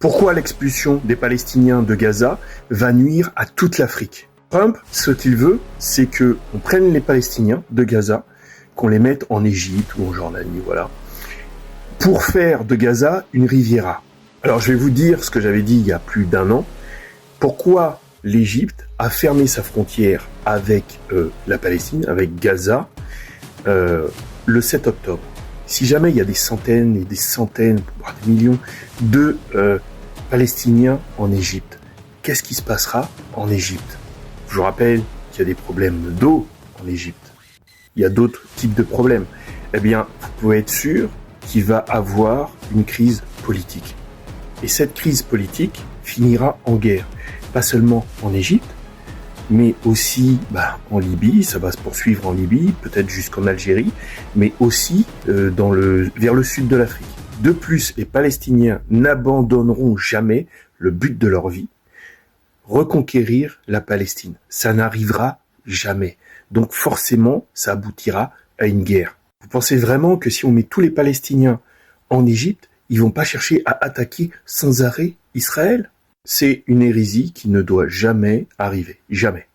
Pourquoi l'expulsion des Palestiniens de Gaza va nuire à toute l'Afrique? Trump, ce qu'il veut, c'est que on prenne les Palestiniens de Gaza, qu'on les mette en Égypte ou en Jordanie, voilà, pour faire de Gaza une Riviera. Alors je vais vous dire ce que j'avais dit il y a plus d'un an. Pourquoi l'Égypte a fermé sa frontière avec la Palestine, avec Gaza, le 7 octobre. Si jamais il y a des centaines et des centaines, voire des millions de Palestiniens en Égypte, qu'est-ce qui se passera en Égypte? Je vous rappelle qu'il y a des problèmes d'eau en Égypte. Il y a d'autres types de problèmes. Eh bien, vous pouvez être sûr qu'il va avoir une crise politique. Et cette crise politique finira en guerre. Pas seulement en Égypte, mais aussi en Libye, ça va se poursuivre en Libye, peut-être jusqu'en Algérie, mais aussi vers le sud de l'Afrique. De plus, les Palestiniens n'abandonneront jamais le but de leur vie, reconquérir la Palestine. Ça n'arrivera jamais. Donc forcément, ça aboutira à une guerre. Vous pensez vraiment que si on met tous les Palestiniens en Égypte, ils vont pas chercher à attaquer sans arrêt Israël? C'est une hérésie qui ne doit jamais arriver. Jamais.